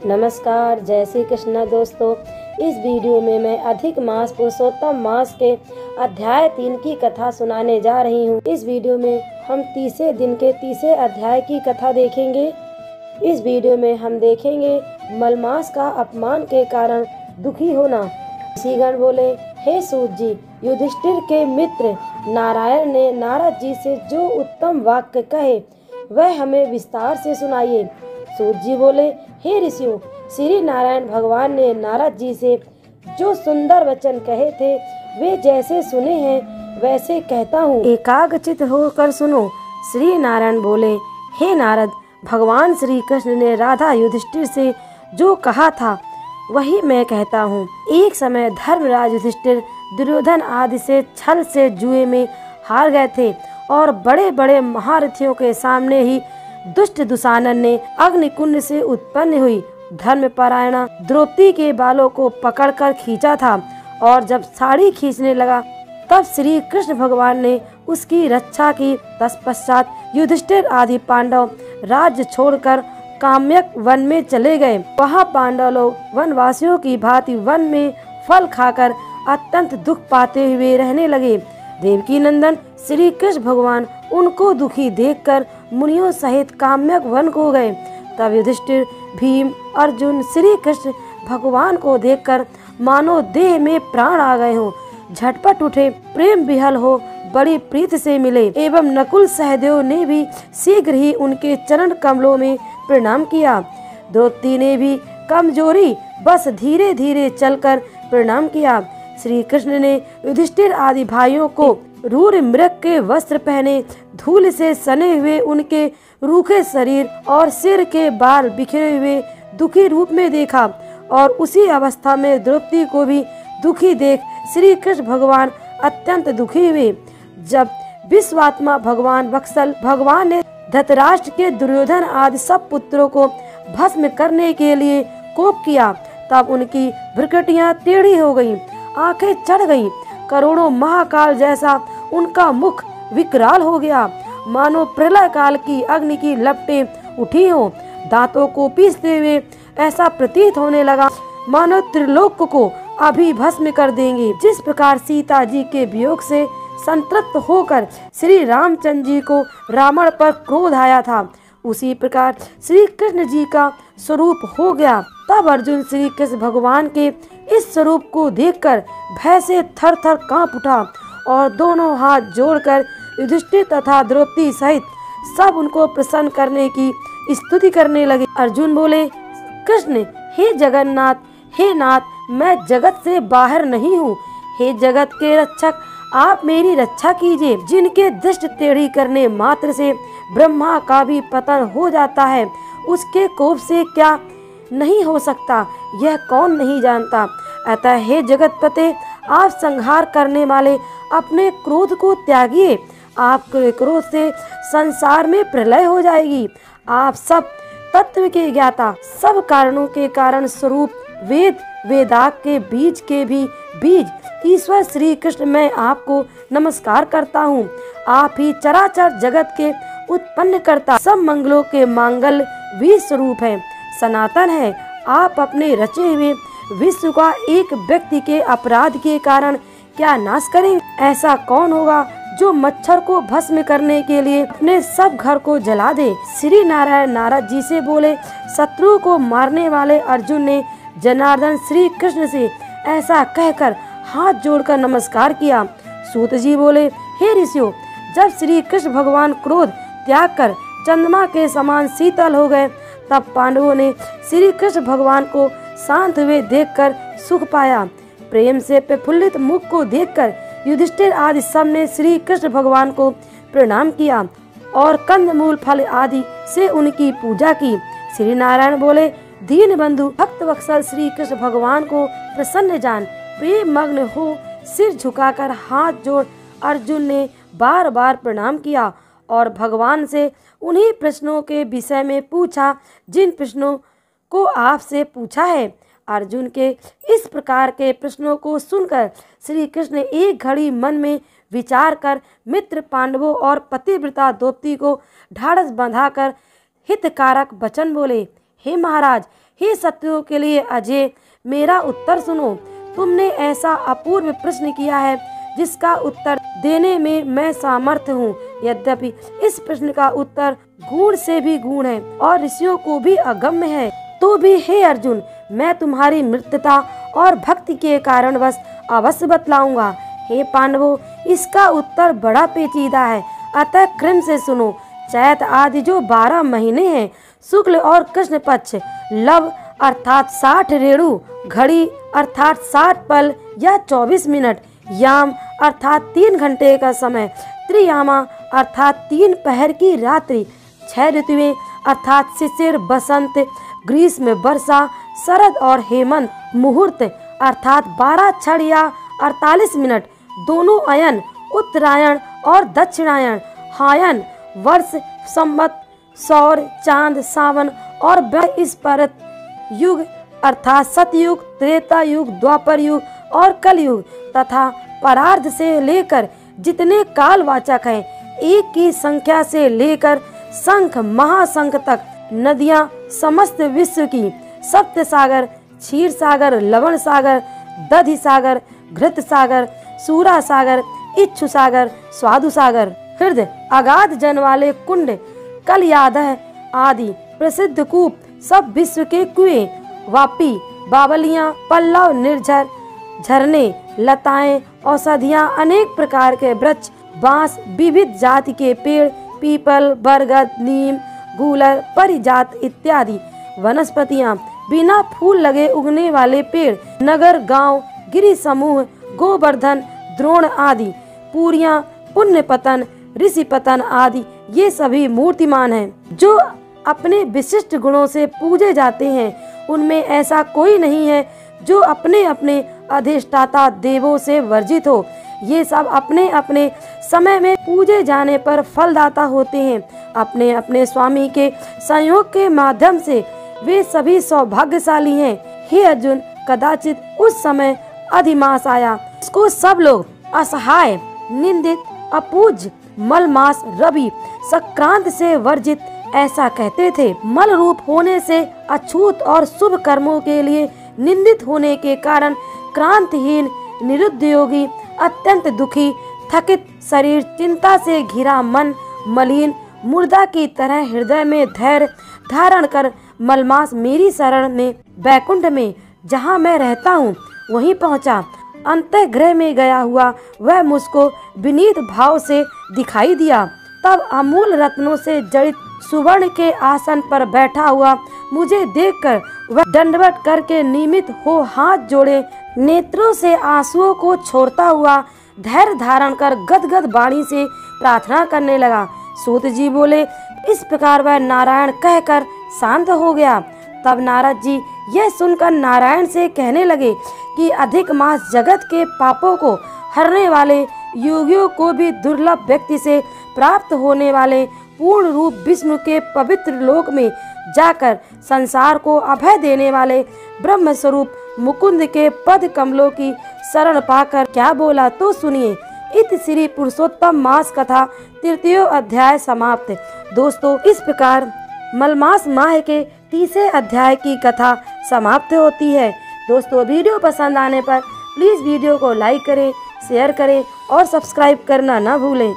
नमस्कार, जय श्री कृष्ण दोस्तों। इस वीडियो में मैं अधिक मास पुरुषोत्तम मास के अध्याय 3 की कथा सुनाने जा रही हूँ। इस वीडियो में हम 30 दिन के 30 अध्याय की कथा देखेंगे। इस वीडियो में हम देखेंगे मलमास का अपमान के कारण दुखी होना। ऋषिगण बोले, हे सूत जी, युधिष्ठिर के मित्र नारायण ने नारद जी से जो उत्तम वाक्य कहे वह हमें विस्तार से सुनाइए। सूत जी बोले, हे ऋषियों, श्री नारायण भगवान ने नारद जी से जो सुंदर वचन कहे थे वे जैसे सुने हैं वैसे कहता हूँ, एकाग्रचित होकर सुनो। श्री नारायण बोले, हे नारद, भगवान श्री कृष्ण ने राधा युधिष्ठिर से जो कहा था वही मैं कहता हूँ। एक समय धर्मराज युधिष्ठिर दुर्योधन आदि से छल से जुए में हार गए थे और बड़े बड़े महारथियों के सामने ही दुष्ट दुशानन ने अग्निकुंड से उत्पन्न हुई धर्मपरायणा द्रौपदी के बालों को पकड़कर खींचा था और जब साड़ी खींचने लगा तब श्री कृष्ण भगवान ने उसकी रक्षा की। तत्पश्चात युधिष्ठिर आदि पांडव राज्य छोड़कर काम्यक वन में चले गए। वहाँ पांडव लोग वनवासियों की भांति वन में फल खाकर अत्यंत दुख पाते हुए रहने लगे। देवकी नंदन श्री कृष्ण भगवान उनको दुखी देखकर मुनियों सहित काम्यक वन को गए। तब युधिष्ठिर, भीम, अर्जुन श्री कृष्ण भगवान को देखकर मानो देह में प्राण आ गए हो, झटपट उठे, प्रेम विहल हो बड़ी प्रीत से मिले एवं नकुल सहदेव ने भी शीघ्र ही उनके चरण कमलों में प्रणाम किया। द्रौपदी ने भी कमजोरी बस धीरे धीरे चलकर प्रणाम किया। श्री कृष्ण ने युधिष्ठिर आदि भाइयों को रूर मृग के वस्त्र पहने धूल से सने हुए उनके रूखे शरीर और सिर के बाल बिखरे हुए दुखी रूप में देखा और उसी अवस्था में द्रौपदी को भी दुखी देख श्री कृष्ण भगवान अत्यंत दुखी हुए। जब विश्वात्मा भगवान वत्सल भगवान ने धृतराष्ट्र के दुर्योधन आदि सब पुत्रों को भस्म करने के लिए कोप किया तब उनकी भ्रुकुटियां टेढ़ी हो गईं, आंखें चढ़ गईं, करोड़ों महाकाल जैसा उनका मुख विकराल हो गया, मानो प्रलय काल की अग्नि की लपटें उठी हो। दांतों को पीसते हुए ऐसा प्रतीत होने लगा मानो त्रिलोक को अभी भस्म कर देंगे। जिस प्रकार सीता जी के वियोग से संतृप्त होकर श्री रामचंद्र जी को रावण पर क्रोध आया था, उसी प्रकार श्री कृष्ण जी का स्वरूप हो गया। तब अर्जुन श्री कृष्ण भगवान के इस स्वरूप को देखकर भय से थर थर कांप उठा और दोनों हाथ जोड़कर युधिष्ठिर तथा द्रौपदी सहित सब उनको प्रसन्न करने की स्तुति करने लगे। अर्जुन बोले, कृष्ण, हे जगन्नाथ, हे नाथ, मैं जगत से बाहर नहीं हूँ। हे जगत के रक्षक, आप मेरी रक्षा कीजिए। जिनके दृष्टि टेढ़ी करने मात्र से ब्रह्मा का भी पतन हो जाता है, उसके कोप से क्या नहीं हो सकता, यह कौन नहीं जानता। अतः हे जगतपते, आप संहार करने वाले अपने क्रोध को त्यागिए। आपके क्रोध से संसार में प्रलय हो जाएगी। आप सब तत्व के ज्ञाता, सब कारणों के कारण स्वरूप, वेद वेदाग के भी बीज ईश्वर श्री कृष्ण, मैं आपको नमस्कार करता हूँ। आप ही चराचर जगत के उत्पन्न करता, सब मंगलों के मांगल वीर स्वरूप है, सनातन है। आप अपने रचे हुए विश्व का एक व्यक्ति के अपराध के कारण क्या नाश करेंगे? ऐसा कौन होगा जो मच्छर को भस्म करने के लिए अपने सब घर को जला दे? श्री नारायण नारद जी से बोले, शत्रु को मारने वाले अर्जुन ने जनार्दन श्री कृष्ण से ऐसा कहकर हाथ जोड़कर नमस्कार किया। सूत जी बोले, हे ऋषियों, जब श्री कृष्ण भगवान क्रोध त्याग कर चंद्रमा के समान शीतल हो गए तब पांडवों ने श्री कृष्ण भगवान को शांत हुए देखकर सुख पाया। प्रेम से प्रफुल्लित मुख को देखकर युधिष्ठिर आदि सब ने श्री कृष्ण भगवान को प्रणाम किया और कंदमूल फल आदि से उनकी पूजा की। श्री नारायण बोले, दीन बंधु भक्त वत्सल श्री कृष्ण भगवान को प्रसन्न जान। प्रेम मग्न हो सिर झुकाकर हाथ जोड़ अर्जुन ने बार बार प्रणाम किया और भगवान से उन्हीं प्रश्नों के विषय में पूछा जिन प्रश्नों को आपसे पूछा है। अर्जुन के इस प्रकार के प्रश्नों को सुनकर श्री कृष्ण ने एक घड़ी मन में विचार कर मित्र पांडवों और पतिव्रता द्रौपदी को ढाढ़स बंधाकर हितकारक वचन बोले, हे महाराज, हे शत्रुओं के लिए अजय, मेरा उत्तर सुनो। तुमने ऐसा अपूर्व प्रश्न किया है जिसका उत्तर देने में मैं सामर्थ्य हूँ। यद्यपि इस प्रश्न का उत्तर गूढ़ से भी गूढ़ है और ऋषियों को भी अगम्य है, तो भी हे अर्जुन, मैं तुम्हारी मित्रता और भक्ति के कारणवश अवश्य बतलाऊंगा। हे पांडवों, इसका उत्तर बड़ा पेचीदा है, अतः क्रम से सुनो। चैत आदि जो 12 महीने हैं, शुक्ल और कृष्ण पक्ष, लव अर्थात 60 रेणु, घड़ी अर्थात 60 पल या 24 मिनट, याम अर्थात 3 घंटे का समय, त्रियामा अर्थात 3 पहर की रात्रि, 6 ऋतुएं अर्थात शिशिर, बसंत, ग्रीष्म, वर्षा, शरद और हेमंत, मुहूर्त अर्थात 12 क्षण या 48 मिनट, दोनों अयन, उत्तरायण और दक्षिणायन, हायन, वर्ष, संवत, सौर, चांद, सावन और बृहस्पति युग अर्थात सतयुग, त्रेता युग, द्वापर युग और कलयुग तथा परार्ध से लेकर जितने कालवाचक हैं, एक की संख्या से लेकर शंख महाशंख तक, नदियां समस्त विश्व की, सप्त सागर, क्षीर सागर, लवण सागर, दधि सागर, घृत सागर, सूरा सागर, इच्छु सागर, स्वादु सागर, हृदय अगाध जन वाले कुंड, कलयादह आदि प्रसिद्ध कूप, सब विश्व के कुएं, वापी, बावलियां, पल्लव, निर्झर, झरने, लताएं, औषधियां, अनेक प्रकार के वृक्ष, बांस, विविध जाति के पेड़, पीपल, बरगद, नीम, गूलर, परिजात इत्यादि वनस्पतियां, बिना फूल लगे उगने वाले पेड़, नगर, गांव, गिरि समूह, गोवर्धन, द्रोण आदि, पूरियां, पुण्य पतन, ऋषि पतन आदि, ये सभी मूर्तिमान हैं जो अपने विशिष्ट गुणों से पूजे जाते हैं। उनमें ऐसा कोई नहीं है जो अपने अपने अधिष्ठाता देवों से वर्जित हो। ये सब अपने अपने समय में पूजे जाने पर फलदाता होते हैं। अपने अपने स्वामी के संयोग के माध्यम से वे सभी सौभाग्यशाली हैं। हे अर्जुन, कदाचित उस समय अधिमास आया, इसको सब लोग असहाय, निंदित, अपूज्य, मलमास, रवि, संक्रांत से वर्जित ऐसा कहते थे। मल रूप होने से अछूत और शुभ कर्मों के लिए निंदित होने के कारण क्रांतिहीन, निरुद्योगी, अत्यंत दुखी, थकित शरीर, चिंता से घिरा मन, मलिन, मुर्दा की तरह हृदय में धैर्य धारण कर मलमास मेरी शरण में बैकुंठ में जहाँ मैं रहता हूँ वहीं पहुँचा। अंतःगृह में गया हुआ वह मुझको विनीत भाव से दिखाई दिया। तब अमूल रत्नों से जड़ित सुवर्ण के आसन पर बैठा हुआ मुझे देखकर वह दंडवत करके निमित हो हाथ जोड़े नेत्रों से आंसुओं को छोड़ता हुआ धैर्य धारण कर गदगद वाणी से प्रार्थना करने लगा। सूत जी बोले, इस प्रकार वह नारायण कहकर शांत हो गया। तब नारद जी यह सुनकर नारायण से कहने लगे कि अधिक मास जगत के पापों को हरने वाले, योगियों को भी दुर्लभ व्यक्ति से प्राप्त होने वाले पूर्ण रूप विष्णु के पवित्र लोक में जाकर संसार को अभय देने वाले ब्रह्म स्वरूप मुकुंद के पद कमलों की शरण पाकर क्या बोला तो सुनिए। इत श्री पुरुषोत्तम मास कथा 3 अध्याय समाप्त। दोस्तों, इस प्रकार मलमास माह के 30 अध्याय की कथा समाप्त होती है। दोस्तों, वीडियो पसंद आने पर प्लीज़ वीडियो को लाइक करें, शेयर करें और सब्सक्राइब करना न भूलें।